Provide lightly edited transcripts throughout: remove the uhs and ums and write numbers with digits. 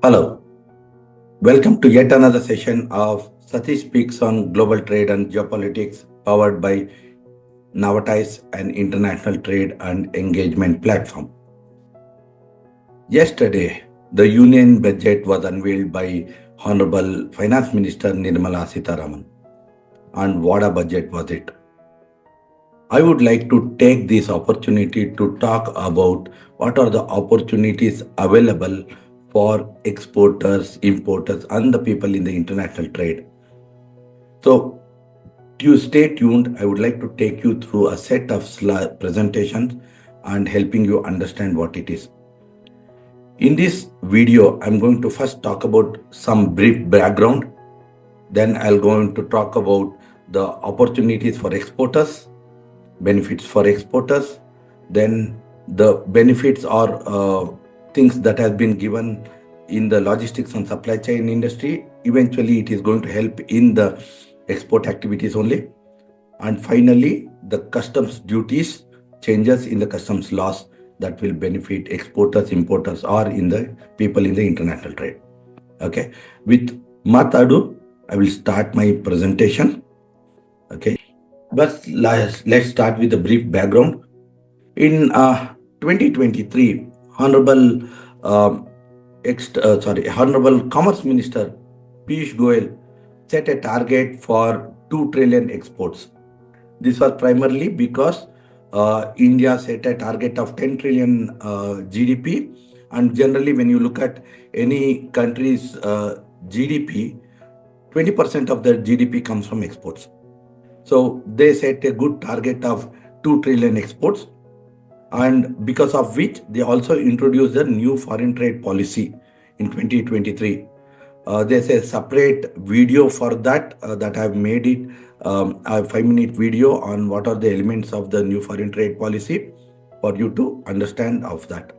Hello, welcome to yet another session of Satish Speaks on Global Trade and Geopolitics, powered by Navatais, an international trade and engagement platform. Yesterday, the Union budget was unveiled by Honorable Finance Minister Nirmala Sitaraman. And what a budget was it! I would like to take this opportunity to talk about what are the opportunities available for exporters, importers, and the people in the international trade. So, you stay tuned. I would like to take you through a set of presentations and helping you understand what it is. In this video, I'm going to first talk about some brief background. Then I'll go to talk about the opportunities for exporters, benefits for exporters, then the benefits or things that have been given in the logistics and supply chain industry. Eventually, it is going to help in the export activities only. And finally, the customs duties, changes in the customs laws that will benefit exporters, importers, or in the people in the international trade. Okay. With much ado, I will start my presentation. Okay. But let's start with a brief background. In 2023, Honorable Honorable Commerce Minister Piyush Goyal set a target for 2 trillion exports. This was primarily because India set a target of 10 trillion GDP, and generally when you look at any country's GDP, 20% of the GDP comes from exports. So they set a good target of 2 trillion exports, and because of which they also introduced the new foreign trade policy in 2023. There's a separate video for that that I've made it, a 5-minute video on what are the elements of the new foreign trade policy for you to understand of that.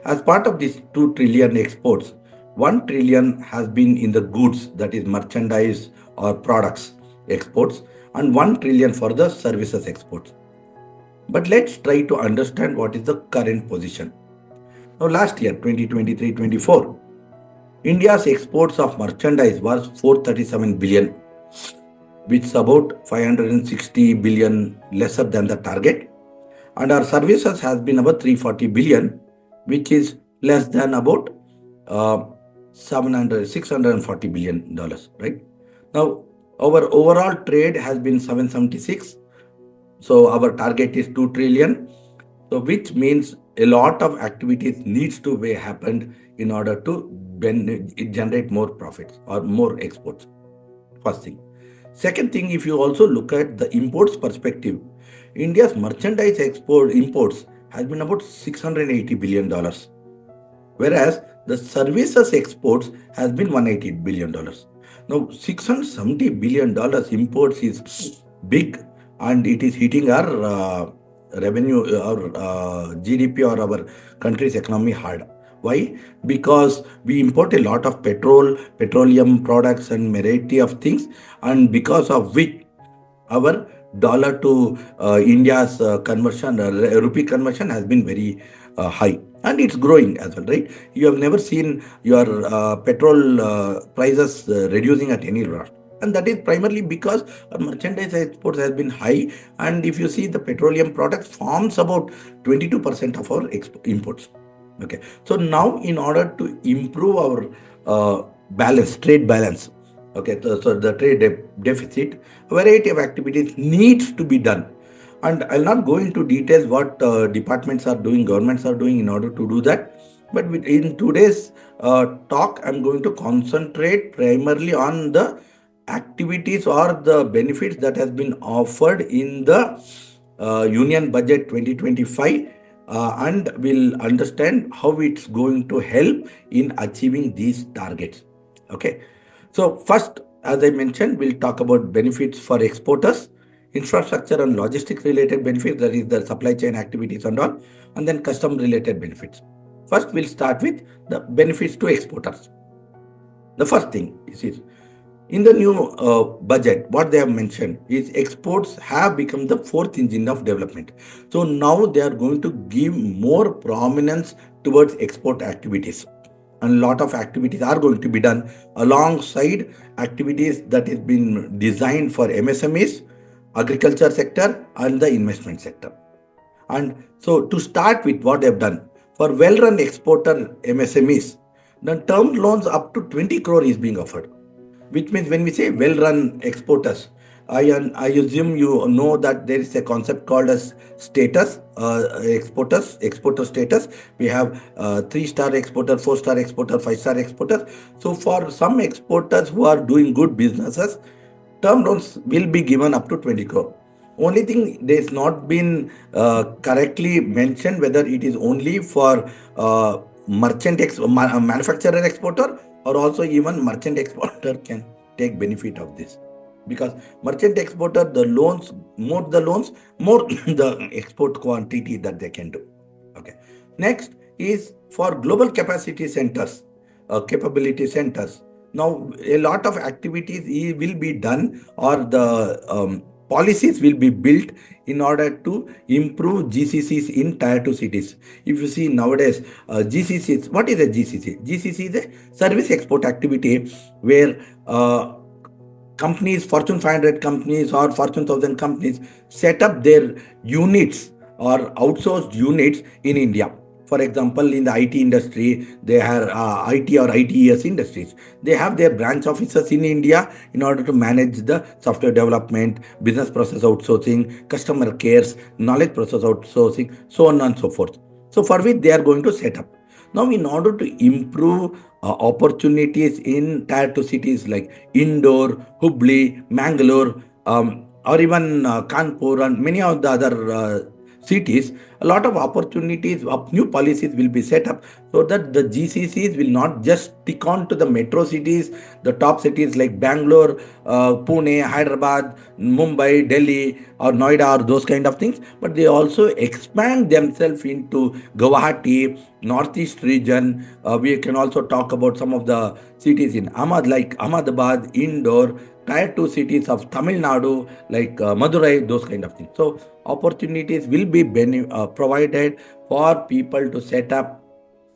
As part of this 2 trillion exports, 1 trillion has been in the goods, that is merchandise or products exports, and 1 trillion for the services exports. But let's try to understand what is the current position. Now, last year, 2023-24, India's exports of merchandise was 437 billion, which is about 560 billion lesser than the target. And our services has been about 340 billion, which is less than about $640 billion, right? Now, our overall trade has been 776. So our target is 2 trillion. So which means a lot of activities needs to be happened in order to generate more profits or more exports. First thing. Second thing, if you also look at the imports perspective, India's merchandise imports has been about $680 billion, whereas the services exports has been $180 billion. Now, $670 billion imports is big, and it is hitting our revenue, our GDP or our country's economy hard. Why? Because we import a lot of petroleum products and variety of things, and because of which our dollar to India's conversion, rupee conversion has been very high, and it's growing as well, right? You have never seen your petrol prices reducing at any rate. And that is primarily because our merchandise exports has been high. And if you see, the petroleum products forms about 22% of our imports. Okay. So now in order to improve our trade balance, okay, so the trade deficit, a variety of activities needs to be done. And I'll not go into details what departments are doing, governments are doing in order to do that. But in today's talk, I'm going to concentrate primarily on the activities or the benefits that has been offered in the Union Budget 2025, and we'll understand how it's going to help in achieving these targets. Okay. So first, as I mentioned, we'll talk about benefits for exporters, infrastructure and logistics related benefits, that is the supply chain activities and all, and then custom related benefits. First, we'll start with the benefits to exporters. The first thing is in the new budget, what they have mentioned is exports have become the fourth engine of development. So now they are going to give more prominence towards export activities. and lot of activities are going to be done alongside activities that is been designed for MSMEs, agriculture sector and the investment sector. And so to start with what they've done, for well-run exporter MSMEs, the term loans up to 20 crore is being offered, which means when we say well-run exporters, I assume you know that there is a concept called as status, exporter status. We have 3-star exporter, 4-star exporter, 5-star exporter. So for some exporters who are doing good businesses, term loans will be given up to 20 crore. Only thing, there's not been correctly mentioned whether it is only for manufacturer exporter, or also even merchant exporter can take benefit of this. Because merchant exporter, the loans, more the export quantity that they can do. Okay. Next is for global capacity centers, capability centers. Now, a lot of activities will be done, or the policies will be built in order to improve GCCs in tier 2 cities. If you see nowadays, GCCs, what is a GCC? GCC is a service export activity where companies, Fortune 500 companies or Fortune 1000 companies, set up their units or outsourced units in India. For example, in the IT industry, they are IT or ITES industries. They have their branch offices in India in order to manage the software development, business process outsourcing, customer cares, knowledge process outsourcing, so on and so forth. So for which they are going to set up. Now, in order to improve opportunities in tier 2 cities like Indore, Hubli, Mangalore, or even Kanpur and many of the other cities, a lot of opportunities of new policies will be set up so that the GCCs will not just stick on to the metro cities, the top cities like Bangalore, Pune, Hyderabad, Mumbai, Delhi, or Noida, or those kind of things, but they also expand themselves into Guwahati, Northeast region. We can also talk about some of the cities in like Ahmedabad, Indore, tier 2 cities of Tamil Nadu, like Madurai, those kind of things. So opportunities will be provided for people to set up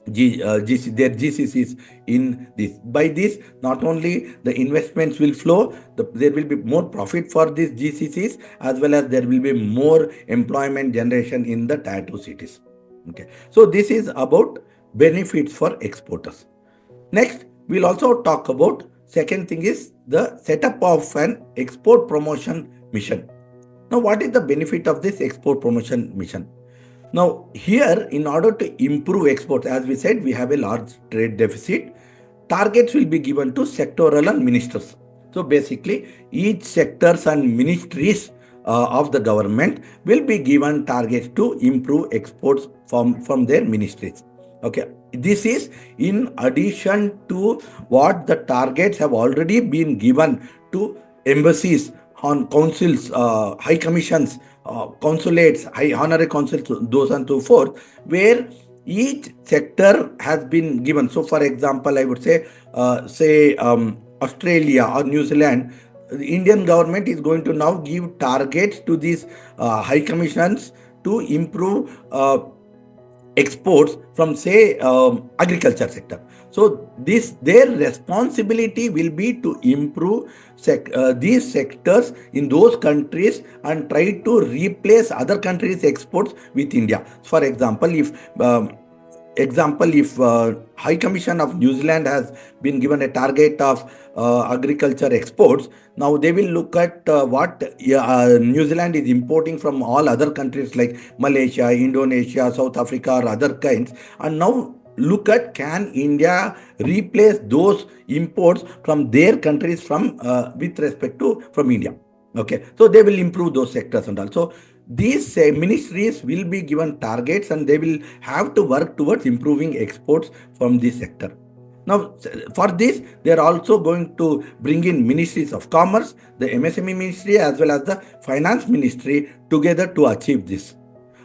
their GCCs in this. By this, not only the investments will flow, there will be more profit for these GCCs, as well as there will be more employment generation in the tier 2 cities. Okay, so this is about benefits for exporters. Next, we'll also talk about second thing is the setup of an export promotion mission. Now, what is the benefit of this export promotion mission? Now, here, in order to improve exports, as we said, we have a large trade deficit. Targets will be given to sectoral and ministers. So basically, each sectors and ministries of the government will be given targets to improve exports from their ministries. Okay, this is in addition to what the targets have already been given to embassies, on councils, high commissions, consulates, high honorary consuls, those and so forth, where each sector has been given. So, for example, I would say, Australia or New Zealand, the Indian government is going to now give targets to these high commissions to improve exports from, say, agriculture sector. So their responsibility will be to improve these sectors in those countries and try to replace other countries' exports with India. For example, if High Commission of New Zealand has been given a target of agriculture exports, now they will look at what New Zealand is importing from all other countries like Malaysia, Indonesia, South Africa, or other kinds, and now look at, can India replace those imports from their countries from with respect to from India. Okay, so they will improve those sectors and also these ministries will be given targets and they will have to work towards improving exports from this sector. Now, for this, they are also going to bring in ministries of commerce, the MSME ministry, as well as the finance ministry together to achieve this.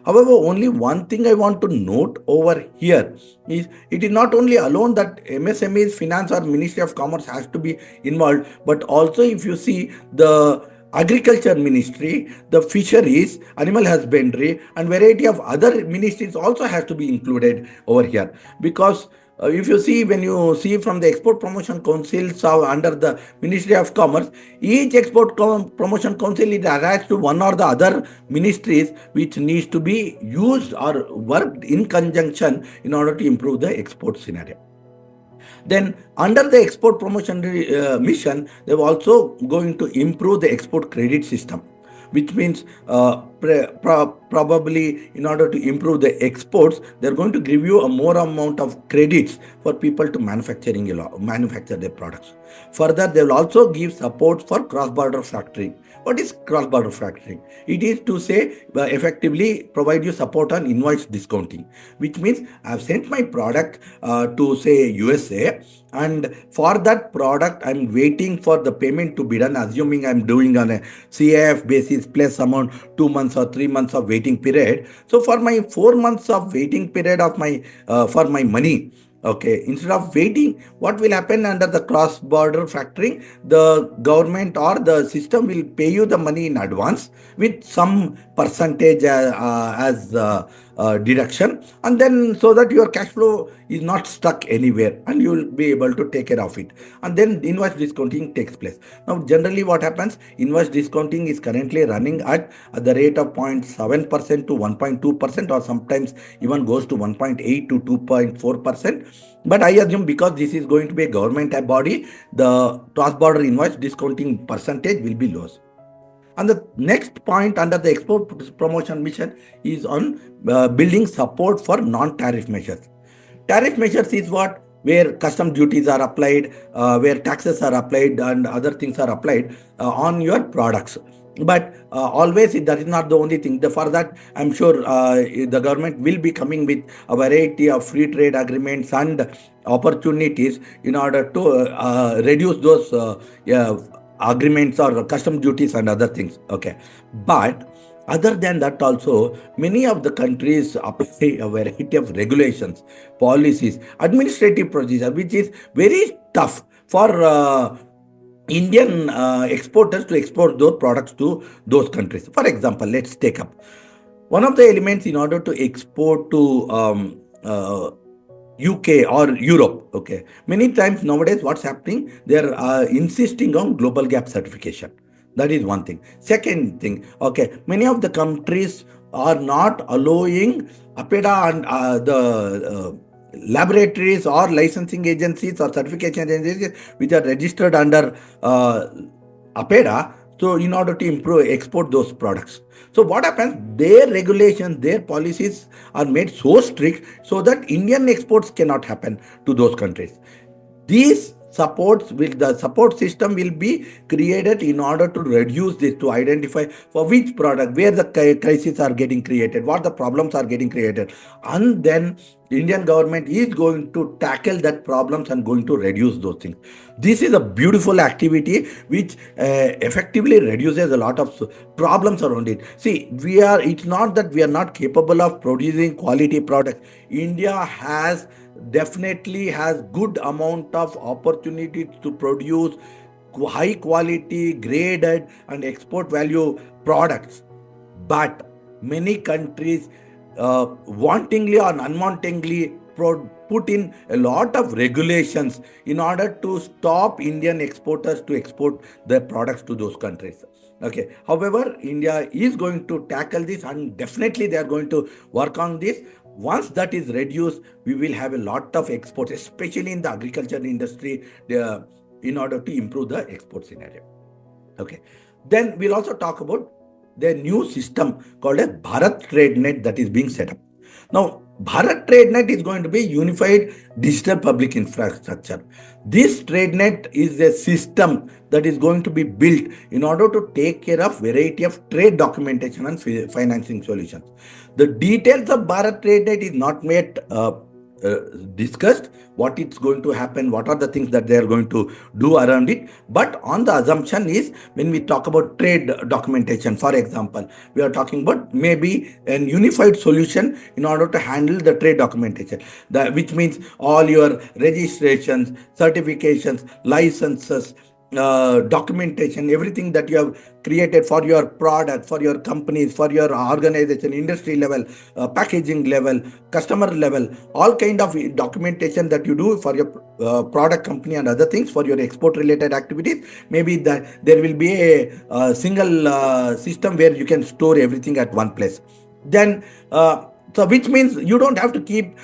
However, only one thing I want to note over here is it is not only alone that MSMEs, finance or Ministry of Commerce has to be involved, but also if you see the agriculture ministry, the fisheries, animal husbandry and variety of other ministries also has to be included over here, because If you see, when you see from the export promotion councils under the Ministry of Commerce, each promotion council is attached to one or the other ministries which needs to be used or worked in conjunction in order to improve the export scenario. Then under the export promotion mission, they're also going to improve the export credit system, which means probably in order to improve the exports, they're going to give you a more amount of credits for people to manufacture their products. Further, they will also give support for cross-border factoring. What is cross-border factoring? It is to say effectively provide you support on invoice discounting, which means I've sent my product to say USA, and for that product I'm waiting for the payment to be done, assuming I'm doing on a CIF basis plus amount 2 months or 3 months of waiting period. So for my 4 months of waiting period of my for my money, okay, instead of waiting, what will happen under the cross border factoring? The government or the system will pay you the money in advance with some percentage as deduction, and then so that your cash flow is not stuck anywhere and you will be able to take care of it. And then invoice discounting takes place. Now generally what happens, invoice discounting is currently running at the rate of 0.7% to 1.2%, or sometimes even goes to 1.8 to 2.4%. But I assume because this is going to be a government body, the cross-border invoice discounting percentage will be low. And the next point under the export promotion mission is on building support for non-tariff measures. Tariff measures is what? Where custom duties are applied, where taxes are applied, and other things are applied on your products. But always that is not the only thing. For that, I'm sure the government will be coming with a variety of free trade agreements and opportunities in order to reduce those agreements or custom duties and other things. Okay, but other than that, also many of the countries apply a variety of regulations, policies, administrative procedure, which is very tough for Indian exporters to export those products to those countries. For example, let's take up one of the elements in order to export to UK or Europe. Okay, many times nowadays, what's happening? They're insisting on global gap certification. That is one thing. Second thing, okay, many of the countries are not allowing APEDA and laboratories or licensing agencies or certification agencies which are registered under APEDA. So in order to improve, export those products. So what happens? Their regulations, their policies are made so strict so that Indian exports cannot happen to those countries. These the support system will be created in order to reduce this, to identify for which product, where the crises are getting created, what the problems are getting created, and then Indian government is going to tackle that problems and going to reduce those things. This is a beautiful activity which effectively reduces a lot of problems around it. See, it's not that we are not capable of producing quality products. India definitely has good amount of opportunities to produce high quality, graded and export value products. But many countries wantingly or unwantingly put in a lot of regulations in order to stop Indian exporters to export their products to those countries. Okay. However, India is going to tackle this, and definitely they are going to work on this. Once that is reduced, we will have a lot of exports, especially in the agriculture industry, in order to improve the export scenario. Okay. Then we'll also talk about the new system called as Bharat Trade Net that is being set up. Now, Bharat Trade Net is going to be unified digital public infrastructure. This trade net is a system that is going to be built in order to take care of variety of trade documentation and financing solutions. The details of Bharat Trade Net is not yet discussed, what it's going to happen, what are the things that they are going to do around it. But on the assumption is, when we talk about trade documentation, for example, we are talking about maybe an unified solution in order to handle the trade documentation, which means all your registrations, certifications, licenses, documentation, everything that you have created for your product, for your companies, for your organization, industry level, packaging level, customer level, all kind of documentation that you do for your product company and other things for your export related activities. Maybe that there will be a single system where you can store everything at one place. Then so which means you don't have to keep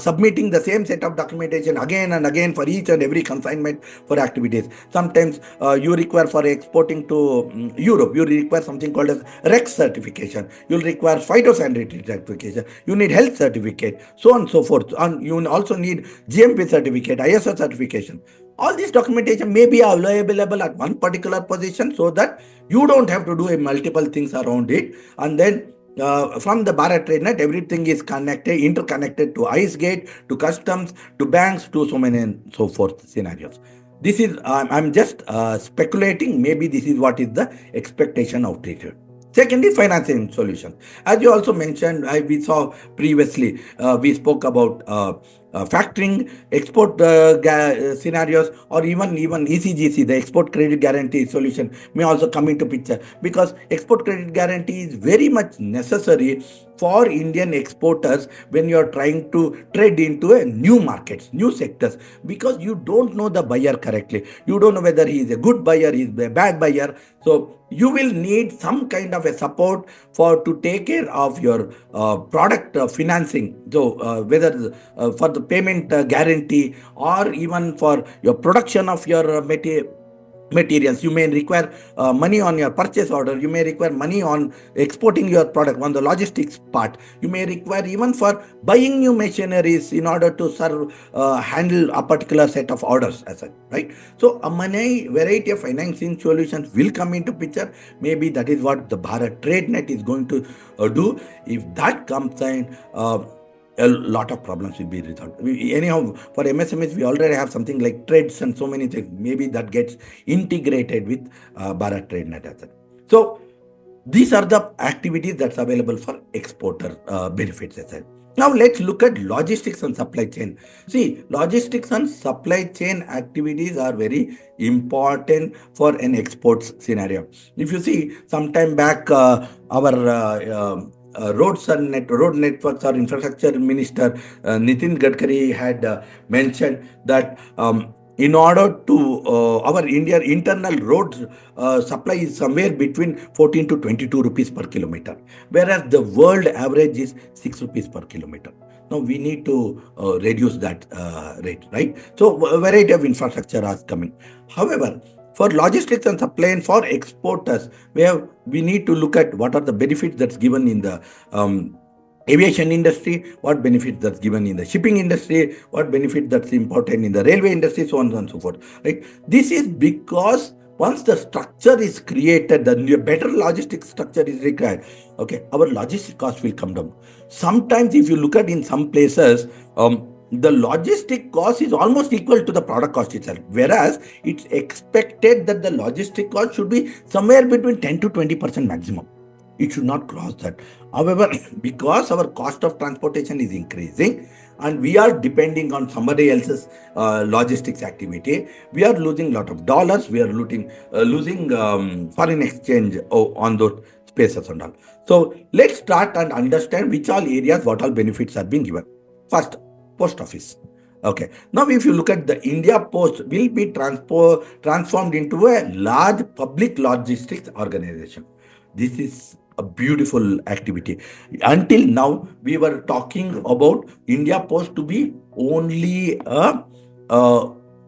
submitting the same set of documentation again and again for each and every consignment for activities. Sometimes you require for exporting to Europe, you require something called as REX certification. You'll require phytosanitary certification. You need health certificate, so on and so forth. And you also need GMP certificate, ISO certification. All this documentation may be available at one particular position so that you don't have to do multiple things around it. And then from the Bharat Trade Net, everything is connected, interconnected to ICE Gate, to customs, to banks, to so many and so forth scenarios. This is, I'm just speculating, maybe this is what is the expectation of trade. Second is financing solutions. As you also mentioned, we saw previously, we spoke about factoring, export scenarios, or even ECGC, the export credit guarantee solution, may also come into picture, because export credit guarantee is very much necessary for Indian exporters when you are trying to trade into a new markets, new sectors, because you don't know the buyer correctly. You don't know whether he is a good buyer, he is a bad buyer. So you will need some kind of a support for to take care of your product financing. So whether for the payment guarantee, or even for your production of your materials, you may require money on your purchase order, you may require money on exporting your product on the logistics part, you may require even for buying new machineries in order to serve handle a particular set of orders as such, right? So a many variety of financing solutions will come into picture. Maybe that is what the Bharat Trade Net is going to do. If that comes in, a lot of problems will be resolved. Anyhow, for MSMEs, we already have something like trades and so many things. Maybe that gets integrated with Bharat Trade Net as well. So these are the activities that's available for exporter benefits as well. Now let's look at logistics and supply chain. See, logistics and supply chain activities are very important for an exports scenario. If you see, sometime back, our road networks or infrastructure minister Nitingadkari had mentioned that in order to our India internal roads supply is somewhere between 14 to 22 rupees per kilometer, whereas the world average is 6 rupees per kilometer. Now we need to reduce that rate, right? So a variety of infrastructure is coming. However, for logistics and supply and for exporters, we need to look at what are the benefits that's given in the aviation industry, what benefits that's given in the shipping industry, what benefit that's important in the railway industry, so on and so forth. Right? This is because once the structure is created, the better logistics structure is required. Okay, our logistic cost will come down. Sometimes, if you look at in some places, the logistic cost is almost equal to the product cost itself, whereas it's expected that the logistic cost should be somewhere between 10 to 20% maximum. It should not cross that. However, because our cost of transportation is increasing and we are depending on somebody else's logistics activity, we are losing a lot of dollars, we are losing foreign exchange on those spaces and all. So let's start and understand which all areas, what all benefits are being given. First, post office. Okay. Now, if you look at the India Post, will be transformed into a large public logistics organization. This is a beautiful activity. Until now, we were talking about India Post to be only a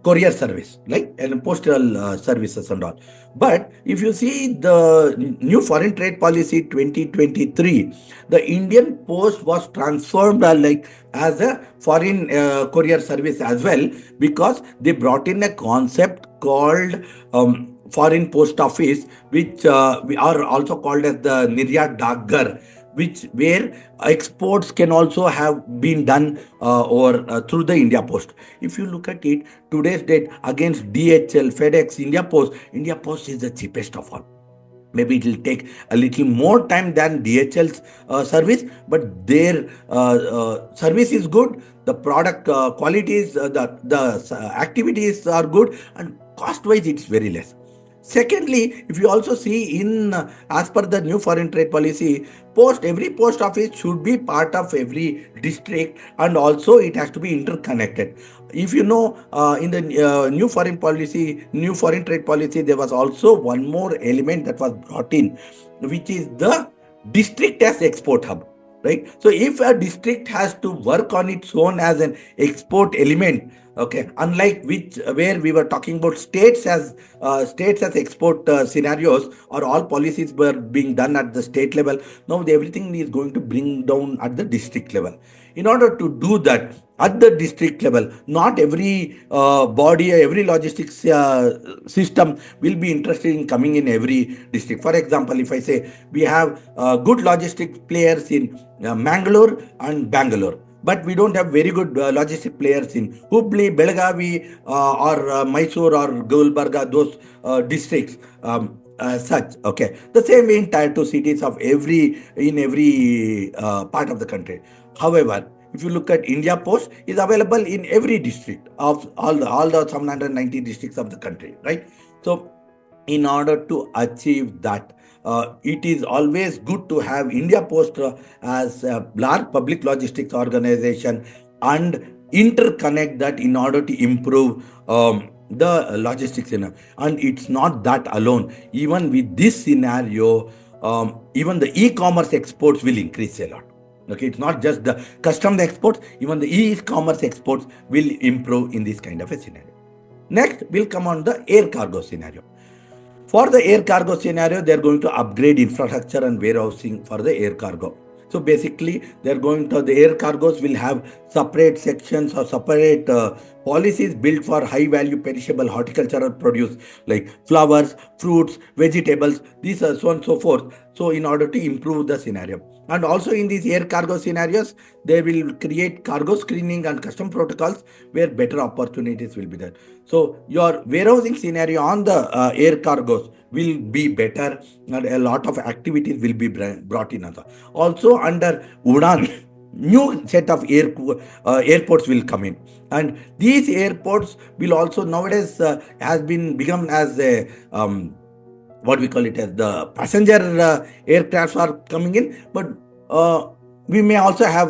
courier service, like and postal services and all. But if you see the new foreign trade policy 2023, the Indian Post was transformed like as a foreign courier service as well, because they brought in a concept called foreign post office, which we are also called as the Niryat which where exports can also have been done through the India Post. If you look at it, today's date against DHL, FedEx, India Post is the cheapest of all. Maybe it will take a little more time than DHL's service, but their service is good. The product quality is the activities are good, and cost wise it's very less. Secondly, if you also see in as per the new foreign trade policy, every post office should be part of every district, and also it has to be interconnected. If you know, in the new foreign trade policy, there was also one more element that was brought in, which is the district as export hub. Right. So if a district has to work on its own as an export element, okay, unlike which where we were talking about states as export scenarios, or all policies were being done at the state level. Now everything is going to bring down at the district level. In order to do that at the district level, not every body, every logistics system will be interested in coming in every district. For example, if I say we have good logistics players in Mangalore and Bangalore, but we don't have very good logistic players in Hubli, Belagavi, or Mysore or Gulbarga, those districts. Such, okay, the same way in tier 2 cities of every part of the country. However, if you look at India Post, is available in every district of all the 790 districts of the country, right? So in order to achieve that, it is always good to have India Post as a large public logistics organization, and interconnect that in order to improve the logistics. And it's not that alone. Even with this scenario, even the e-commerce exports will increase a lot. Okay, it's not just the custom exports, even the e-commerce exports will improve in this kind of a scenario. Next, we'll come on the air cargo scenario. For the air cargo scenario, they're going to upgrade infrastructure and warehousing for the air cargo. So basically, the air cargos will have separate sections or separate policies built for high value perishable horticultural produce like flowers, fruits, vegetables, these are so on and so forth. So in order to improve the scenario. And also in these air cargo scenarios, they will create cargo screening and custom protocols where better opportunities will be there. So your warehousing scenario on the air cargos will be better, and a lot of activities will be brought in. Also under Udan, new set of airports will come in, and these airports will also nowadays has been become as a what we call it as the passenger aircrafts are coming in, but we may also have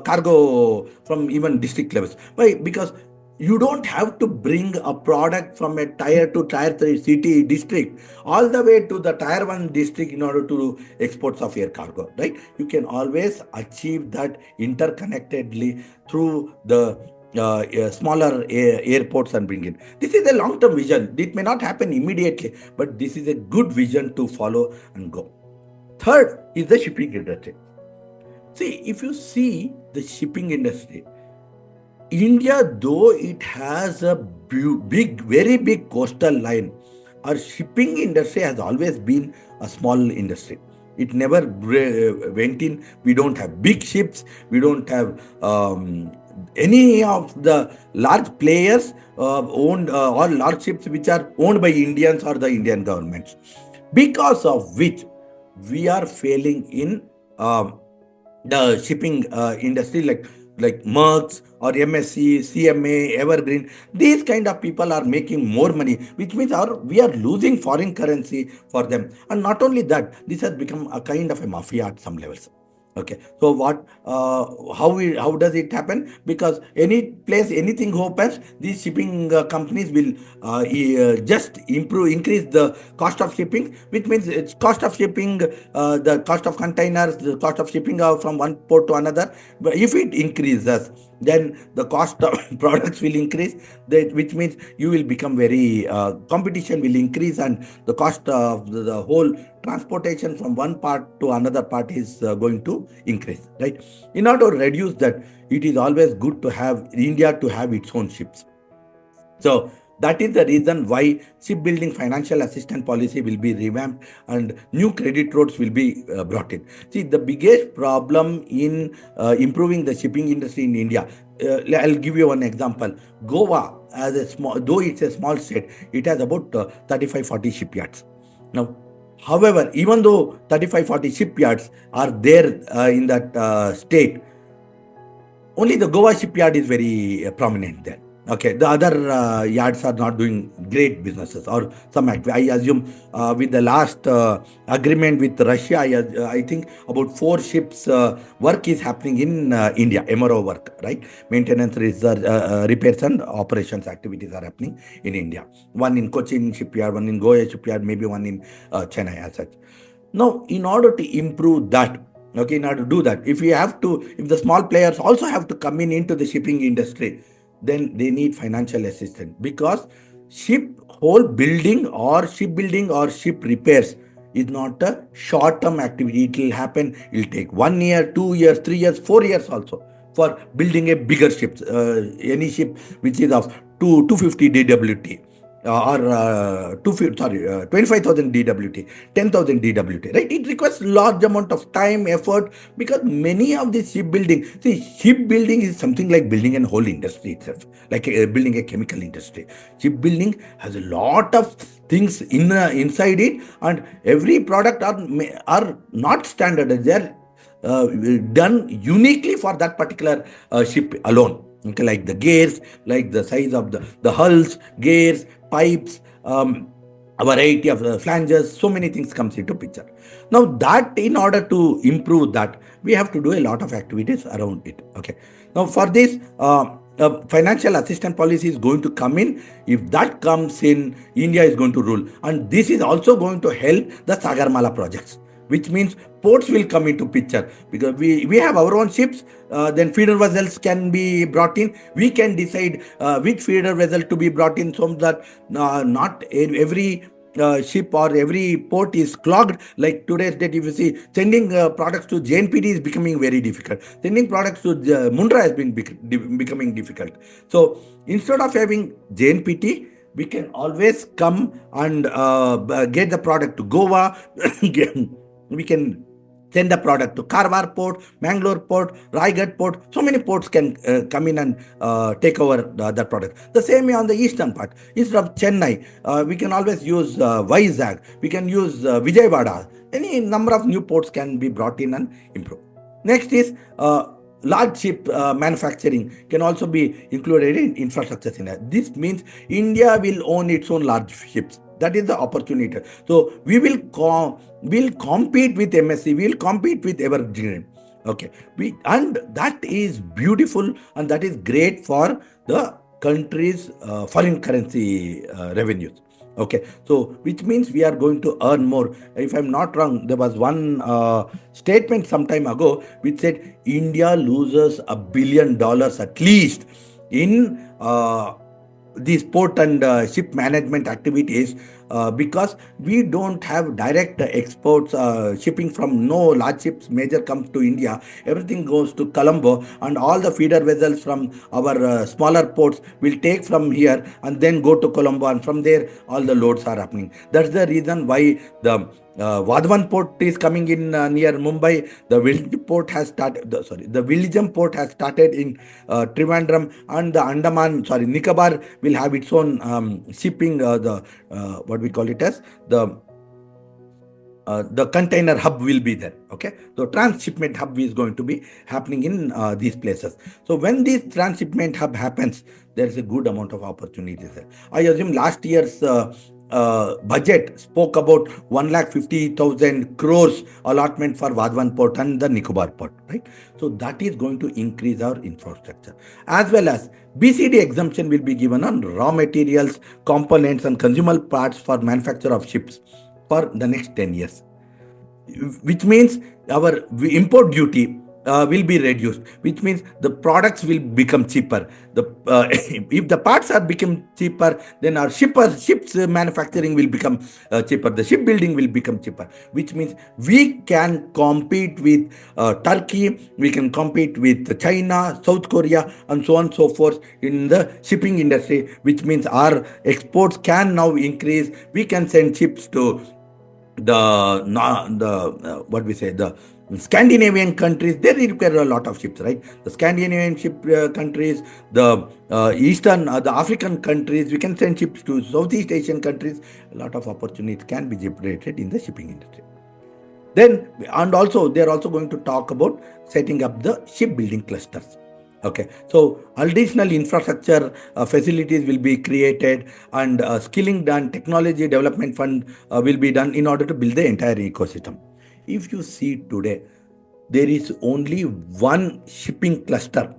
cargo from even district levels. Why? Because you don't have to bring a product from a tier 2 tier 3 city district all the way to the tier 1 district in order to do exports of air cargo, right? You can always achieve that interconnectedly through the smaller airports and bring in. This is a long-term vision. It may not happen immediately, but this is a good vision to follow and go. Third is the shipping industry. See, if you see the shipping industry, India, though it has a very big coastal line, our shipping industry has always been a small industry. It never went in. We don't have big ships. We don't have any of the large players owned or large ships which are owned by Indians or the Indian governments. Because of which we are failing in the shipping industry, like Merck's or MSC, CMA, Evergreen. These kind of people are making more money, which means we are losing foreign currency for them. And not only that, this has become a kind of a mafia at some levels. Okay, so how does it happen? Because any place anything opens, these shipping companies will just increase the cost of shipping, which means it's cost of shipping, the cost of containers, the cost of shipping from one port to another. But if it increases, then the cost of products will increase, which means you will become very competition will increase, and the cost of the whole transportation from one part to another part is going to increase, right? In order to reduce that, it is always good to have India to have its own ships. So that is the reason why shipbuilding financial assistance policy will be revamped and new credit roads will be brought in. See, the biggest problem in improving the shipping industry in India, I'll give you one example. Goa, though it's a small state, it has about 35-40 shipyards. Now, However, even though 35-40 shipyards are there in that state, only the Goa shipyard is very prominent there. Okay, the other yards are not doing great businesses or some. I assume with the last agreement with Russia, I think about 4 ships work is happening in India, MRO work, right? Maintenance, research, repairs, and operations activities are happening in India. One in Cochin shipyard, one in Goa shipyard, maybe one in Chennai as such. Now, in order to improve that, okay, in order to do that, if the small players also have to come into the shipping industry, then they need financial assistance, because ship whole building or shipbuilding or ship repairs is not a short-term activity. It will happen. It will take 1 year, 2 years, 3 years, 4 years also for building a bigger ship. Any ship which is of 250 DWT or 25,000 DWT, 10,000 DWT, right? It requires large amount of time, effort, because many of these shipbuilding is something like building a whole industry itself, like building a chemical industry. Shipbuilding has a lot of things inside it, and every product are not standardized. They are done uniquely for that particular ship alone. Okay, like the gears, like the size of the hulls, gears, pipes, a variety of flanges, so many things comes into picture. Now that, in order to improve that, we have to do a lot of activities around it. Okay. Now for this, financial assistance policy is going to come in. If that comes in, India is going to rule, and this is also going to help the Sagarmala projects, which means ports will come into picture, because we have our own ships. Then feeder vessels can be brought in. We can decide which feeder vessel to be brought in, so that not every ship or every port is clogged. Like today's date, if you see, sending products to JNPT is becoming very difficult. Sending products to Mundra has been becoming difficult. So instead of having JNPT, we can always come and get the product to Goa. We can send the product to Karwar port, Mangalore port, Raigad port. So many ports can come in and take over that product. The same way on the eastern part. Instead of Chennai, we can always use Vizag. We can use Vijayawada. Any number of new ports can be brought in and improve. Next is large ship manufacturing can also be included in infrastructure scenario. This means India will own its own large ships. That is the opportunity. So we will compete with MSC. We will compete with Evergreen. Okay, and that is beautiful, and that is great for the country's foreign currency revenues. Okay, so which means we are going to earn more. If I'm not wrong, there was one statement some time ago which said India loses $1 billion at least in these port and ship management activities, because we don't have direct exports, shipping from no large ships major comes to India. Everything goes to Colombo, and all the feeder vessels from our smaller ports will take from here and then go to Colombo, and from there all the loads are happening. That's the reason why the Vadhavan port is coming in near Mumbai. The Vizhinjam port has started in Trivandrum, and the Nicobar will have its own shipping. What we call it as the container hub will be there. Okay, so transshipment hub is going to be happening in these places. So when this transshipment hub happens, there is a good amount of opportunities there. I assume last year's budget spoke about 150,000 crores allotment for Vadhavan port and the Nicobar port, right? So that is going to increase our infrastructure, as well as BCD exemption will be given on raw materials, components, and consumer parts for manufacture of ships for the next 10 years, which means our import duty will be reduced, which means the products will become cheaper. If the parts are become cheaper, then our ships manufacturing will become cheaper. The shipbuilding will become cheaper, which means we can compete with Turkey, we can compete with China, South Korea, and so on and so forth in the shipping industry, which means our exports can now increase. We can send ships to the what we say, the Scandinavian countries, they require a lot of ships, right? The Scandinavian ship countries, the the African countries, we can send ships to Southeast Asian countries. A lot of opportunities can be generated in the shipping industry. Then, and also, they're also going to talk about setting up the shipbuilding clusters. Okay, so additional infrastructure facilities will be created, and skilling done, technology development fund will be done in order to build the entire ecosystem. If you see today, there is only one shipping cluster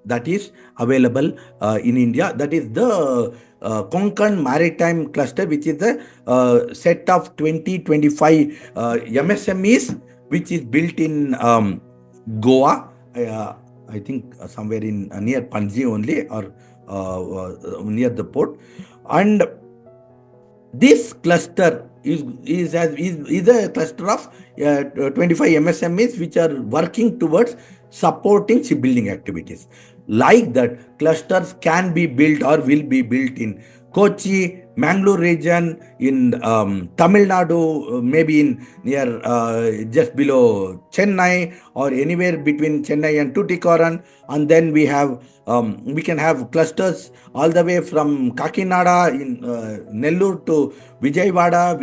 that is available in India. That is the Konkan Maritime Cluster, which is a set of 2025 MSMEs, which is built in Goa. I think somewhere in near Panji only, or near the port. And this cluster is a cluster of 25 MSMEs which are working towards supporting shipbuilding activities. Like that, clusters can be built or will be built in Kochi, Mangalore region, in Tamil Nadu, maybe in near just below Chennai, or anywhere between Chennai and Tuticorin. And then we can have clusters all the way from Kakinada in Nellore to Vijayawada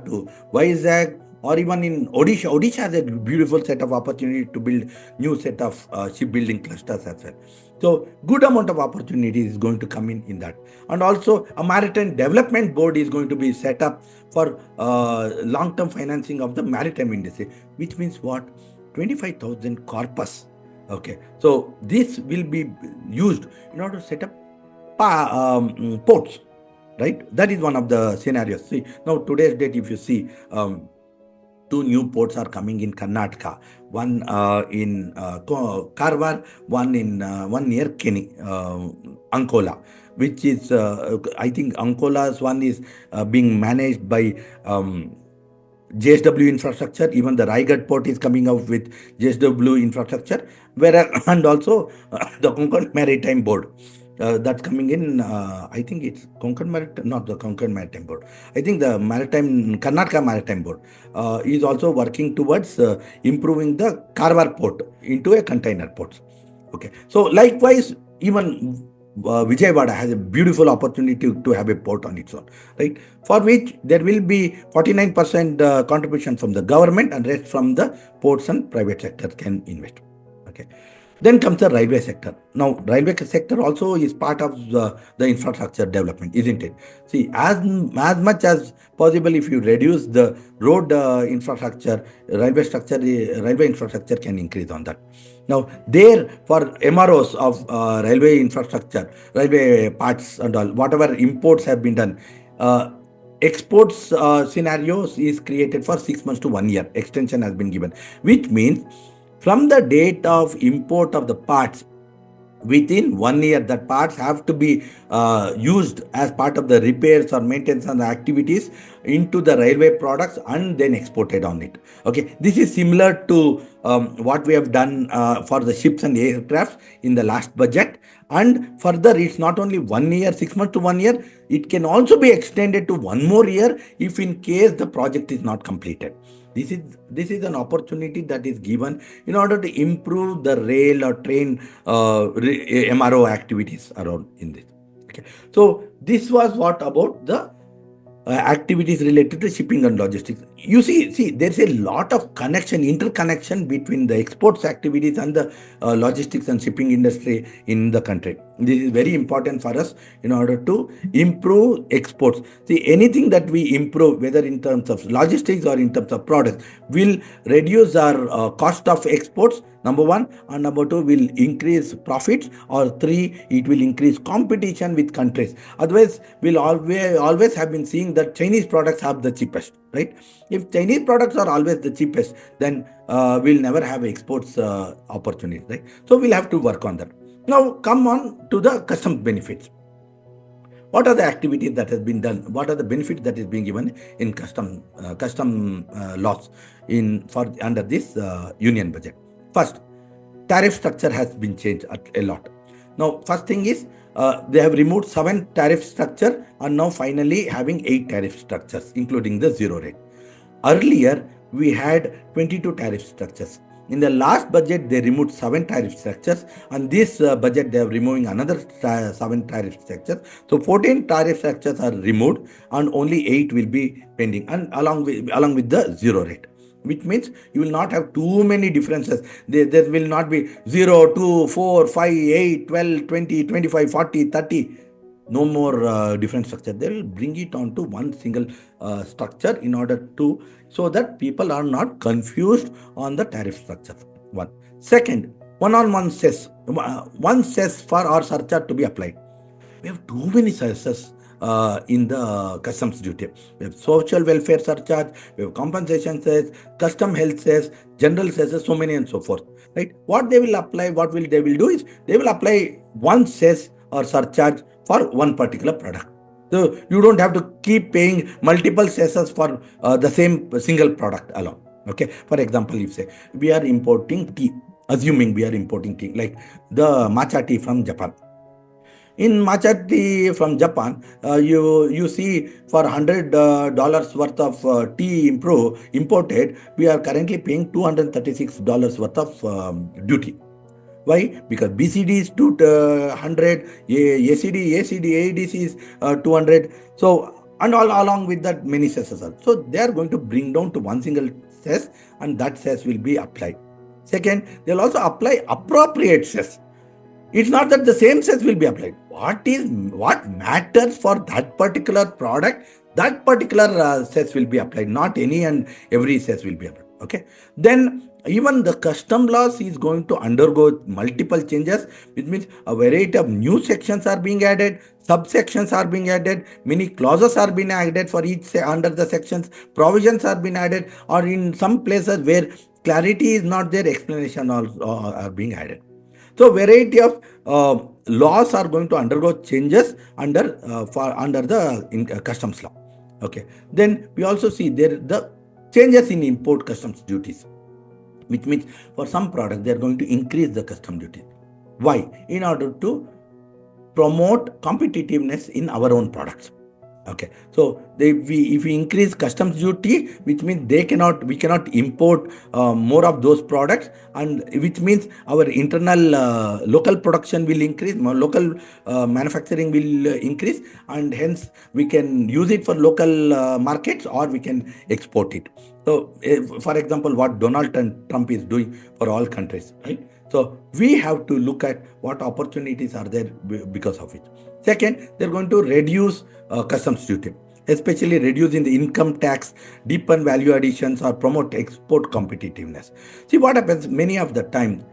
to Vizag, or even in Odisha. Odisha has a beautiful set of opportunity to build new set of shipbuilding clusters as well. So good amount of opportunity is going to come in that. And also a maritime development board is going to be set up for long-term financing of the maritime industry, which means what? 25,000 corpus. Okay, so this will be used in order to set up ports, right? That is one of the scenarios. See, now today's date, if you see, two new ports are coming in Karnataka. One in Karwar, one near Keni, Ankola, which is I think Ankola's one is being managed by JSW infrastructure. Even the Raigad port is coming out with JSW infrastructure, and also the Konkan Maritime Board. That's coming in, I think it's Konkan Maritime, not the Konkan Maritime Board. I think the Karnataka Maritime Board is also working towards improving the Karwar port into a container port. Okay, so likewise, even Vijayawada has a beautiful opportunity to have a port on its own, right? For which there will be 49% contribution from the government, and rest from the ports and private sector can invest. Okay. Then comes the railway sector. Now, railway sector also is part of the infrastructure development, isn't it? See, as much as possible, if you reduce the road infrastructure, railway infrastructure can increase on that. Now, there for MROs of railway infrastructure, railway parts and all, whatever imports have been done, exports scenarios is created for 6 months to 1 year. Extension has been given, which means from the date of import of the parts, within 1 year, that parts have to be used as part of the repairs or maintenance and activities into the railway products, and then exported on it. Okay, this is similar to what we have done for the ships and aircraft in the last budget. And further, it's not only 1 year, 6 months to 1 year, it can also be extended to 1 more year if in case the project is not completed. This is an opportunity that is given in order to improve the rail or train MRO activities around in this. Okay, so this was what about the activities related to shipping and logistics. You see, there's a lot of interconnection between the exports activities and the logistics and shipping industry in the country. This is very important for us in order to improve exports. See, anything that we improve, whether in terms of logistics or in terms of products, will reduce our cost of exports, number one, and number two, will increase profits, or three, it will increase competition with countries. Otherwise, we'll always have been seeing that Chinese products are the cheapest, right? If Chinese products are always the cheapest, then we'll never have exports opportunities, right? So we'll have to work on that. Now come on to the customs benefits. What are the activities that has been done? What are the benefits that is being given in custom laws under this union budget? First, tariff structure has been changed a lot. Now, first thing is they have removed 7 tariff structure and now finally having 8 tariff structures, including the zero rate. Earlier, we had 22 tariff structures. In the last budget, they removed 7 tariff structures, and this budget they are removing another 7 tariff structures. So 14 tariff structures are removed, and only 8 will be pending, and along with the zero rate, which means you will not have too many differences. There will not be 0, 2, 4, 5, 8, 12, 20, 25, 40, 30. No more different structure. They will bring it onto one single structure in order to, so that people are not confused on the tariff structure. One. Second, one-on-one cess. One cess for our surcharge to be applied. We have too many cesses in the customs duty. We have social welfare surcharge, we have compensation cess, custom health cess, general cesses, so many and so forth. Right? What they will apply, they will do is they will apply one cess or surcharge for one particular product. So you don't have to keep paying multiple cesses for the same single product alone. Okay. For example, if say we are importing tea, assuming we are importing tea, like the matcha tea from Japan. In matcha tea from Japan, you see for $100 worth of tea imported, we are currently paying $236 worth of duty. Why? Because BCD is 200, ACD, AEDC is 200. So, and all along with that, many cesses are. So, they are going to bring down to one single cess, and that cess will be applied. Second, they will also apply appropriate cess. It's not that the same cess will be applied. What matters for that particular product, that particular cess will be applied. Not any and every cess will be applied. Okay. Then even the custom laws is going to undergo multiple changes, which means a variety of new sections are being added, subsections are being added, many clauses are being added for each under the sections, provisions are being added, or in some places where clarity is not there, explanation are being added. So variety of laws are going to undergo changes under the customs law. Okay. Then we also see there the changes in import customs duties, which means for some products they are going to increase the custom duty. Why? In order to promote competitiveness in our own products. Okay, so if we increase customs duty, which means we cannot import more of those products, and which means our internal local production will increase, local manufacturing will increase, and hence we can use it for local markets, or we can export it. So, for example, what Donald Trump is doing for all countries, right? So we have to look at what opportunities are there because of it. Second, they're going to reduce customs duty, especially reducing the income tax, deepen value additions, or promote export competitiveness. See what happens many of the time.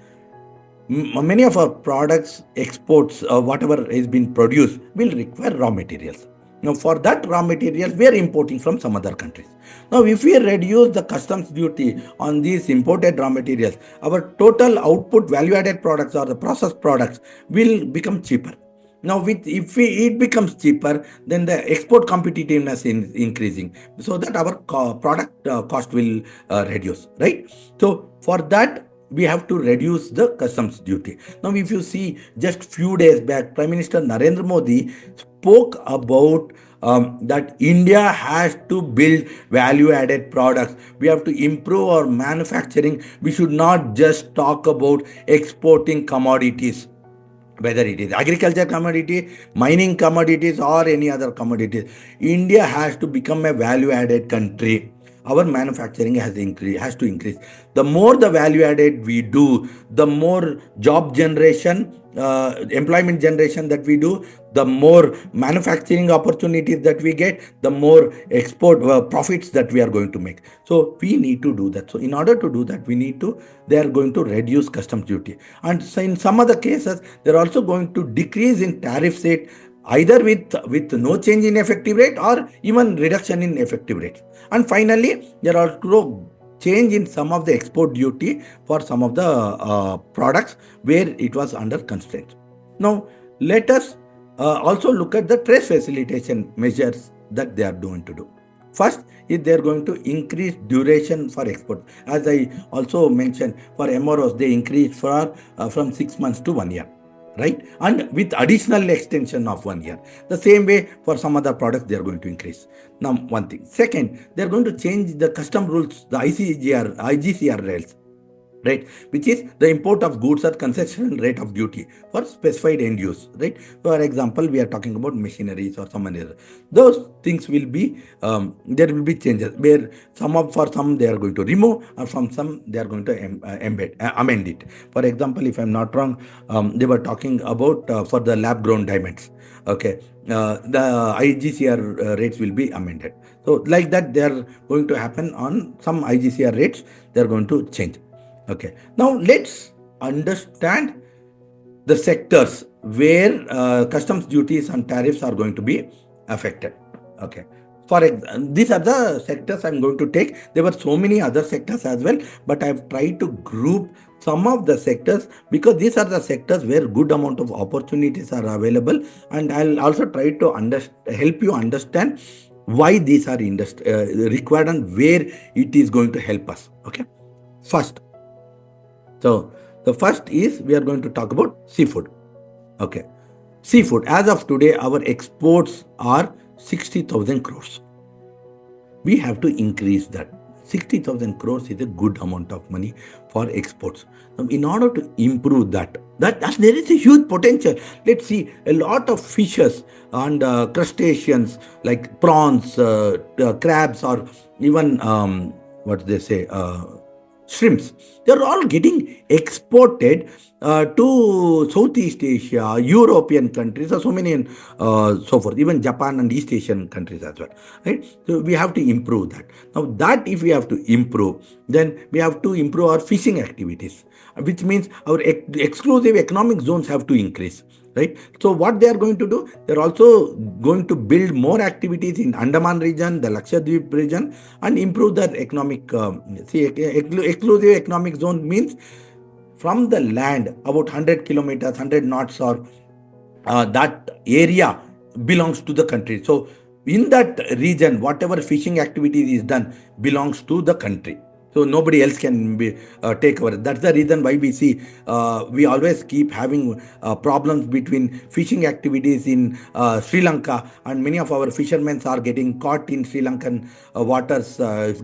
Many of our products, exports, whatever has been produced, will require raw materials. Now, for that raw material, we are importing from some other countries. Now, if we reduce the customs duty on these imported raw materials, our total output value-added products or the processed products will become cheaper. Now, if it becomes cheaper, then the export competitiveness is increasing, so that our product cost will reduce, right? So, for that, we have to reduce the customs duty. Now, if you see, just few days back, Prime Minister Narendra Modi spoke about that India has to build value-added products. We have to improve our manufacturing. We should not just talk about exporting commodities, whether it is agriculture commodity, mining commodities, or any other commodities. India has to become a value-added country. Our manufacturing has to increase. The more the value added we do, the more job generation, employment generation that we do, the more manufacturing opportunities that we get, the more export profits that we are going to make. So we need to do that. So in order to do that, they are going to reduce customs duty. And so in some other cases, they are also going to decrease in tariff rate, either with no change in effective rate or even reduction in effective rate. And finally, there are also change in some of the export duty for some of the products where it was under constraint. Now, let us also look at the trade facilitation measures that they are going to do. First is they are going to increase duration for export. As I also mentioned, for MROs, they increase from 6 months to 1 year. right? And with additional extension of 1 year. The same way for some other products, they are going to increase. Now, one thing. Second, they are going to change the custom rules, the IGCR rails, right, which is the import of goods at concession rate of duty for specified end use, right? For example, we are talking about machineries or some other. Those things will be, there will be changes where for some they are going to remove, or from some they are going to amend it. For example, if I'm not wrong, they were talking about for the lab grown diamonds. Okay, the IGCR rates will be amended. So like that, they are going to happen on some IGCR rates. They are going to change. Okay, now let's understand the sectors where customs duties and tariffs are going to be affected. Okay, these are the sectors I'm going to take. There were so many other sectors as well, but I've tried to group some of the sectors because these are the sectors where good amount of opportunities are available, and I'll also try to help you understand why these are required and where it is going to help us. Okay, first. So the first is we are going to talk about seafood. Okay. Seafood. As of today, our exports are 60,000 crores. We have to increase that. 60,000 crores is a good amount of money for exports. Now, in order to improve that there is a huge potential. Let's see, a lot of fishes and crustaceans like prawns, crabs, or even what they say, shrimps. They're all getting exported to Southeast Asia, European countries, or so many, and so forth, even Japan and East Asian countries as well. Right? So we have to improve that. Now, that if we have to improve, then we have to improve our fishing activities, which means our exclusive economic zones have to increase. Right? So what they are going to do, they're also going to build more activities in Andaman region, the Lakshadweep region, and improve their economic. Exclusive economic zone means from the land about 100 kilometers, 100 knots, or that area belongs to the country. So in that region, whatever fishing activity is done belongs to the country. So nobody else can take over. That's the reason why we see we always keep having problems between fishing activities in Sri Lanka, and many of our fishermen are getting caught in Sri Lankan waters,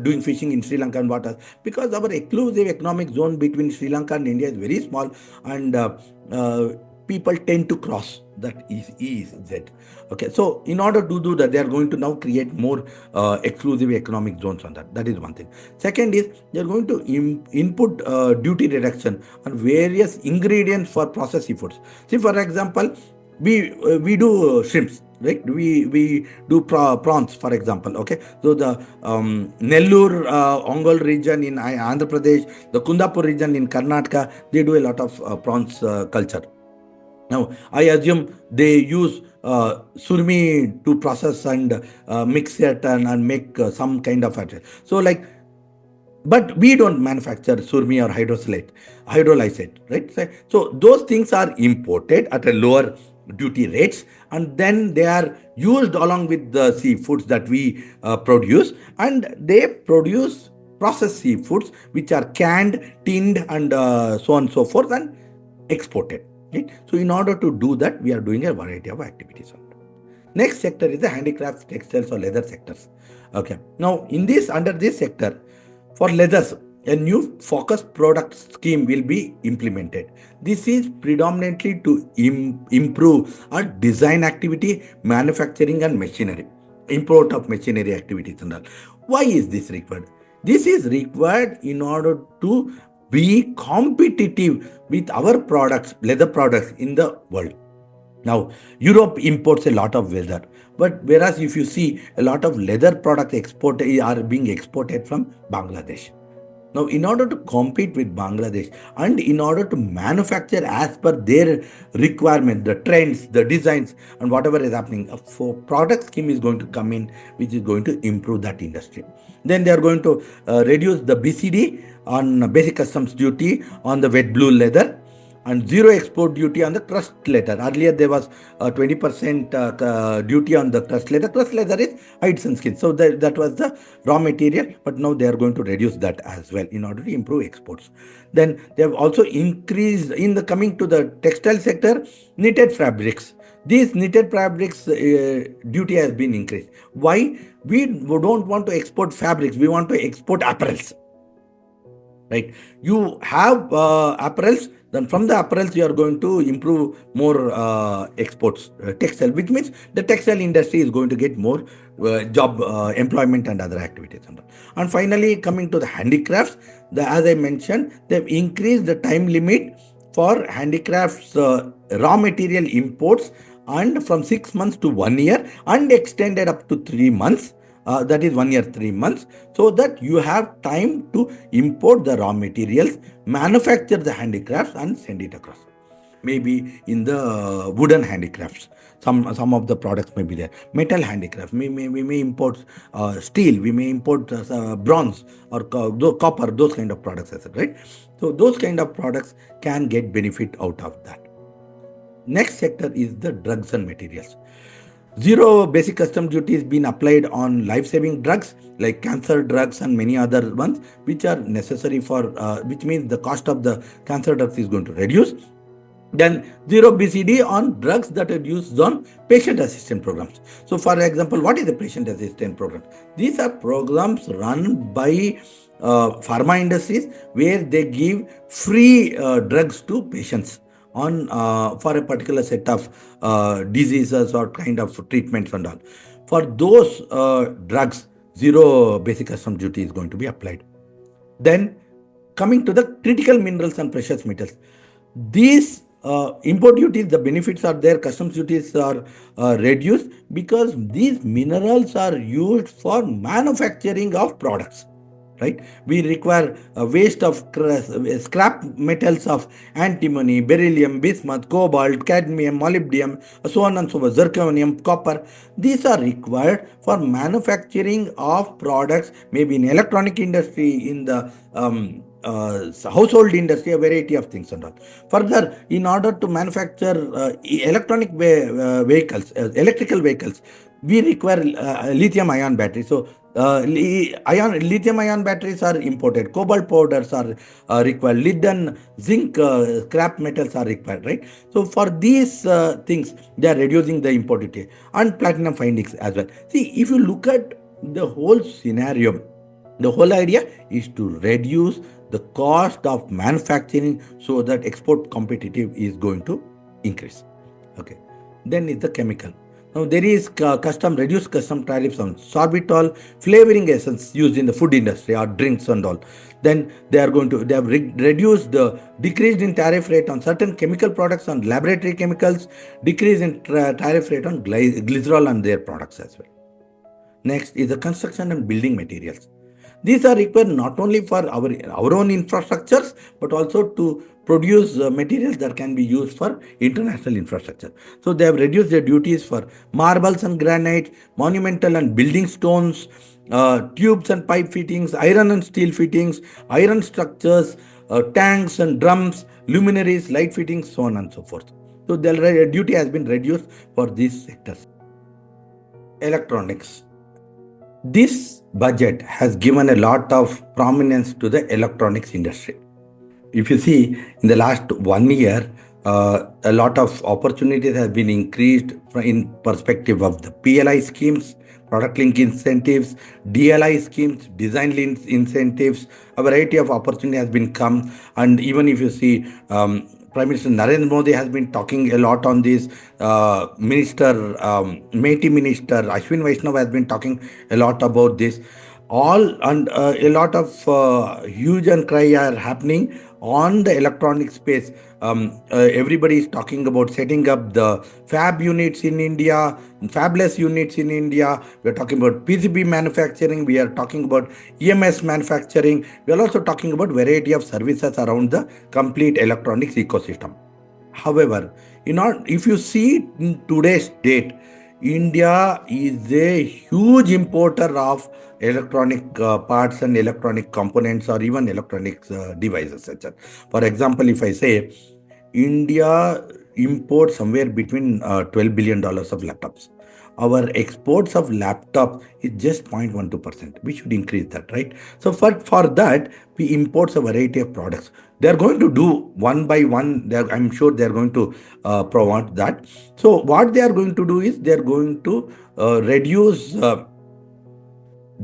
doing fishing in Sri Lankan waters, because our exclusive economic zone between Sri Lanka and India is very small, and people tend to cross that EEZ. Okay, so in order to do that, they are going to now create more exclusive economic zones on that. That is one thing. Second is they are going to input duty reduction on various ingredients for processed seafoods. See, for example, we do shrimps, right? We do prawns, for example. Okay, so the Nellore Ongole region in Andhra Pradesh, the Kundapur region in Karnataka, they do a lot of prawns culture. Now, I assume they use surmi to process and mix it and make some kind of it. So, but we don't manufacture surmi or hydrolysate, right? So those things are imported at a lower duty rates, and then they are used along with the seafoods that we produce, and they produce processed seafoods which are canned, tinned, and so on and so forth, and exported. Right? So in order to do that, we are doing a variety of activities. Next sector is the handicrafts, textiles, or leather sectors. Okay. Now, under this sector, for leathers, a new focused product scheme will be implemented. This is predominantly to improve our design activity, manufacturing, and machinery, import of machinery activities and all. Why is this required? This is required in order to be competitive with our products, leather products in the world. Now, Europe imports a lot of leather, but whereas if you see a lot of leather products are being exported from Bangladesh. Now, in order to compete with Bangladesh and in order to manufacture as per their requirement, the trends, the designs, and whatever is happening, a product scheme is going to come in, which is going to improve that industry. Then they are going to reduce the BCD on basic customs duty on the wet blue leather. and zero export duty on the trust letter. Earlier there was 20% duty on the trust letter. Trust letter is hides and skins. So that was the raw material, but now they are going to reduce that as well in order to improve exports. Then they have also increased in the coming to the textile sector, knitted fabrics. These knitted fabrics duty has been increased. Why? We don't want to export fabrics. We want to export apparels. Right? You have apparels, then from the apparels you are going to improve more exports, textile, which means the textile industry is going to get more job employment and other activities. And finally, coming to the handicrafts, as I mentioned, they've increased the time limit for handicrafts raw material imports, and from 6 months to 1 year, and extended up to 3 months. That is 1 year, 3 months, so that you have time to import the raw materials, manufacture the handicrafts, and send it across. Maybe in the wooden handicrafts, some of the products may be there. Metal handicraft, we may import steel, we may import bronze or copper, those kind of products, right? So those kind of products can get benefit out of that. Next sector is the drugs and materials. Zero basic custom duty is being applied on life-saving drugs like cancer drugs and many other ones which are necessary for, which means the cost of the cancer drugs is going to reduce. Then zero BCD on drugs that are used on patient assistance programs. So for example, what is the patient assistance program? These are programs run by pharma industries where they give free drugs to patients on for a particular set of diseases or kind of treatments and all. For those drugs, zero basic custom duty is going to be applied. Then coming to the critical minerals and precious metals, these import duties, the benefits are there, customs duties are reduced because these minerals are used for manufacturing of products. Right? We require waste of scrap metals of antimony, beryllium, bismuth, cobalt, cadmium, molybdenum, so on and so forth, zirconium, copper. These are required for manufacturing of products, maybe in electronic industry, in the household industry, a variety of things and all. Further, in order to manufacture electronic vehicles, electrical vehicles, we require lithium-ion batteries. So, lithium-ion batteries are imported. Cobalt powders are required. Lead and zinc scrap metals are required. Right. So, for these things, they are reducing the import duty and platinum findings as well. See, if you look at the whole scenario, the whole idea is to reduce the cost of manufacturing so that export competitive is going to increase. Okay. Then is the chemical. Now there is reduced custom tariffs on sorbitol, flavoring essence used in the food industry or drinks and all. Then they have reduced the decreased in tariff rate on certain chemical products on laboratory chemicals, decrease in tariff rate on glycerol and their products as well. Next is the construction and building materials. These are required not only for our own infrastructures, but also to produce materials that can be used for international infrastructure. So they have reduced their duties for marbles and granite, monumental and building stones, tubes and pipe fittings, iron and steel fittings, iron structures, tanks and drums, luminaries, light fittings, so on and so forth. So their duty has been reduced for these sectors. Electronics. This budget has given a lot of prominence to the electronics industry. If you see, in the last 1 year, a lot of opportunities have been increased in perspective of the PLI schemes, product link incentives, DLI schemes, design link incentives. A variety of opportunity has been come, and even if you see, Prime Minister Narendramodi has been talking a lot on this. Minister Ashwin Vaishnav has been talking a lot about this. All and a lot of huge and cry are happening on the electronic space. Everybody is talking about setting up the fab units in India, fabless units in India. We are talking about PCB manufacturing. We are talking about EMS manufacturing. We are also talking about variety of services around the complete electronics ecosystem. However, if you see in today's date, India is a huge importer of electronic parts and electronic components or even electronics devices, etc. For example, if I say India imports somewhere between $12 billion of laptops. Our exports of laptops is just 0.12%. We should increase that, right? So for that, we import a variety of products. They are going to do one by one. I'm sure they are going to promote that. So what they are going to do is they are going to reduce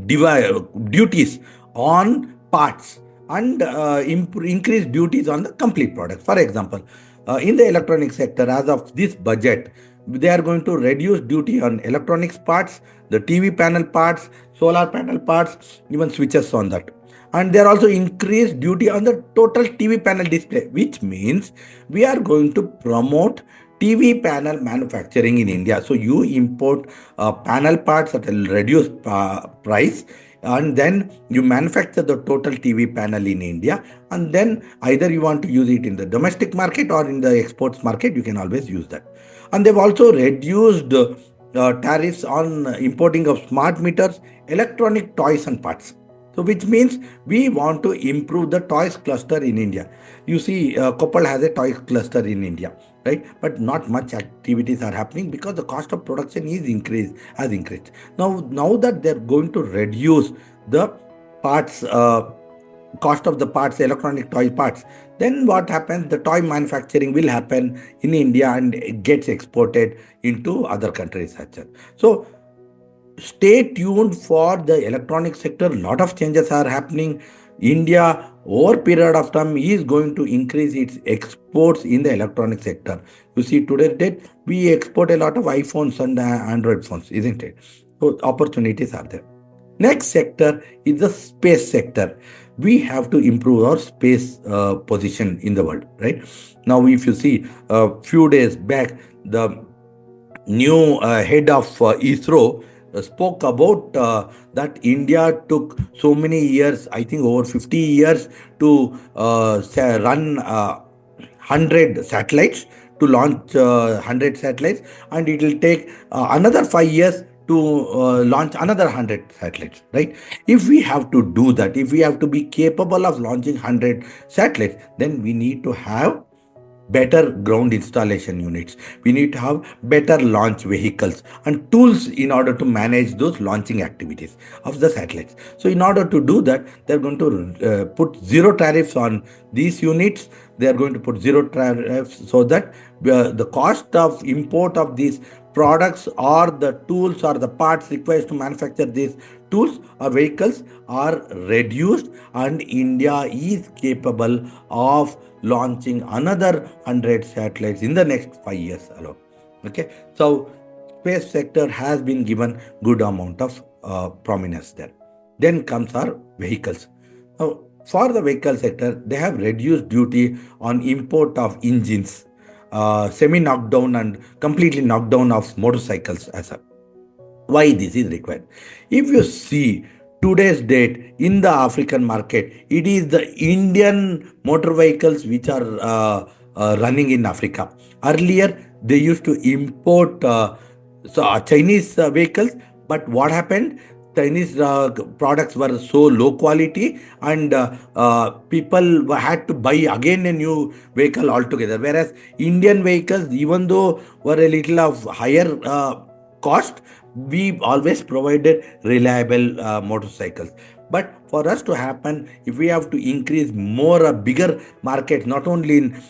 duties on parts and increase duties on the complete product. For example, in the electronic sector, as of this budget, they are going to reduce duty on electronics parts, the TV panel parts, solar panel parts, even switches on that. And they are also increased duty on the total TV panel display, which means we are going to promote TV panel manufacturing in India. So you import panel parts at a reduced price, and then you manufacture the total TV panel in India, and then either you want to use it in the domestic market or in the exports market, you can always use that. And they've also reduced tariffs on importing of smart meters, electronic toys and parts. So which means we want to improve the toys cluster in India. You see, Koppal has a toys cluster in India, right? But not much activities are happening because the cost of production has increased. Now that they're going to reduce the parts, cost of the parts, electronic toy parts, then what happens? The toy manufacturing will happen in India and it gets exported into other countries. So stay tuned for the electronic sector. A lot of changes are happening. India, over period of time, is going to increase its exports in the electronic sector. You see, today's date, we export a lot of iPhones and Android phones, isn't it? So opportunities are there. Next sector is the space sector. We have to improve our space position in the world, right? Now, if you see, a few days back, the new head of ISRO spoke about that India took so many years, I think over 50 years, to run 100 satellites, to launch 100 satellites, and it will take another 5 years to launch another 100 satellites, right? If we have to do that, if we have to be capable of launching 100 satellites, then we need to have better ground installation units. We need to have better launch vehicles and tools in order to manage those launching activities of the satellites. So in order to do that, they're going to put zero tariffs on these units. They are going to put zero tariffs so that the cost of import of these products or the tools or the parts required to manufacture these tools or vehicles are reduced, and India is capable of launching another 100 satellites in the next 5 years alone. Okay, so space sector has been given good amount of prominence there. Then comes our vehicles. Now, for the vehicle sector, they have reduced duty on import of engines, semi knockdown and completely knockdown of motorcycles as a. Why this is required? If you see today's date in the African market, it is the Indian motor vehicles which are running in Africa. Earlier, they used to import Chinese vehicles, but what happened? Chinese products were so low quality, and people had to buy again a new vehicle altogether. Whereas Indian vehicles, even though were a little of higher cost, we always provided reliable motorcycles. But for us to happen, if we have to increase more bigger market, not only in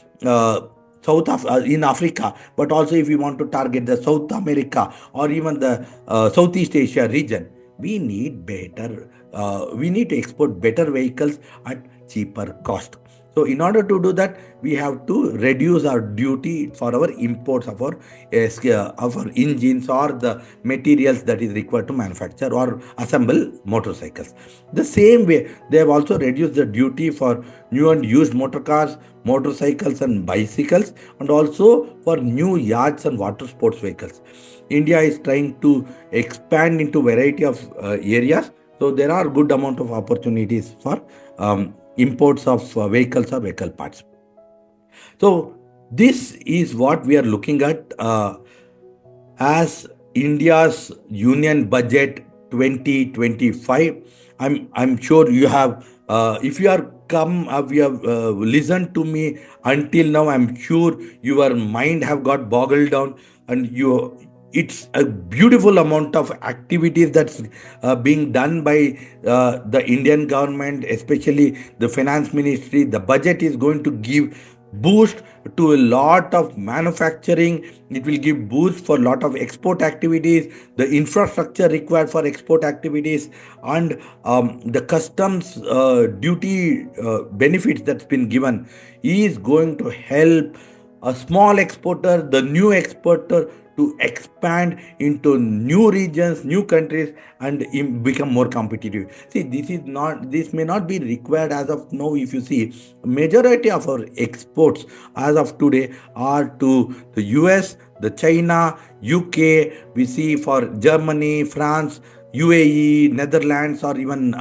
in Africa, but also if we want to target the South America or even the Southeast Asia region, we need we need to export better vehicles at cheaper cost. So in order to do that, we have to reduce our duty for our imports of our engines or the materials that is required to manufacture or assemble motorcycles. The same way, they have also reduced the duty for new and used motor cars, motorcycles and bicycles, and also for new yachts and water sports vehicles. India is trying to expand into variety of areas. So there are good amount of opportunities for imports of vehicles or vehicle parts. So this is what we are looking at as India's Union Budget 2025. I'm sure you have, if you are come, you have listened to me until now. I'm sure your mind have got boggled down, and it's a beautiful amount of activities that's being done by the Indian government, especially the finance ministry. The budget is going to give boost to a lot of manufacturing. It will give boost for a lot of export activities, the infrastructure required for export activities, and the customs duty benefits that's been given is going to help a small exporter, the new exporter, to expand into new regions, new countries, and become more competitive. See, this may not be required as of now. If you see, majority of our exports as of today are to the US, the China, UK. We see for Germany, France, UAE, Netherlands, or even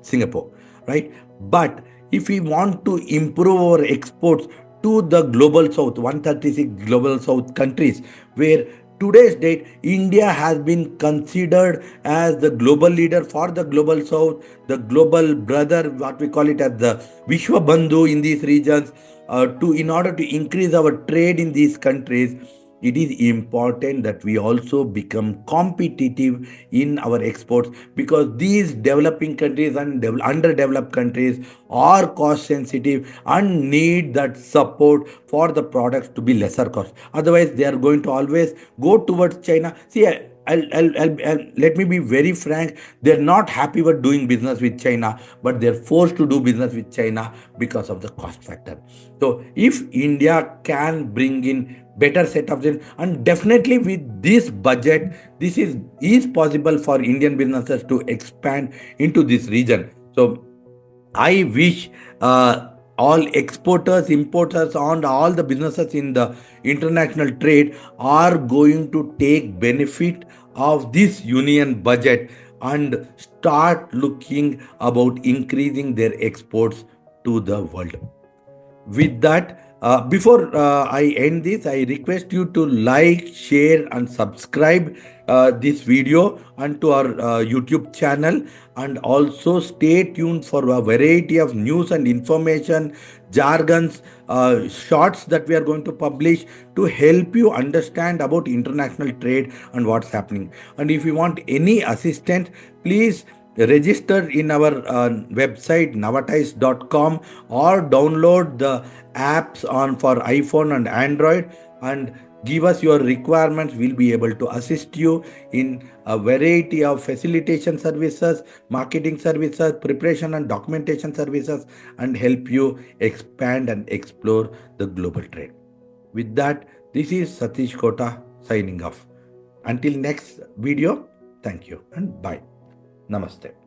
Singapore, right? But if we want to improve our exports to the global south, 136 global south countries, where today's date India has been considered as the global leader for the global south, the global brother, what we call it as the Vishwa Bandhu in these regions, to in order to increase our trade in these countries, it is important that we also become competitive in our exports, because these developing countries and underdeveloped countries are cost sensitive and need that support for the products to be lesser cost. Otherwise, they are going to always go towards China. See, let me be very frank. They're not happy with doing business with China, but they're forced to do business with China because of the cost factor. So, if India can bring in better set of them, and definitely with this budget, this is possible for Indian businesses to expand into this region. So I wish all exporters, importers, and all the businesses in the international trade are going to take benefit of this union budget and start looking about increasing their exports to the world. With that, before I end this, I request you to like, share, and subscribe this video and to our YouTube channel, and also stay tuned for a variety of news and information, jargons, shorts that we are going to publish to help you understand about international trade and what's happening. And if you want any assistance, please register in our website navatize.com, or download the apps on for iPhone and Android, and give us your requirements. We'll be able to assist you in a variety of facilitation services, marketing services, preparation and documentation services, and help you expand and explore the global trade. With that, this is Satish Kota signing off. Until next video, thank you and bye. Namaste.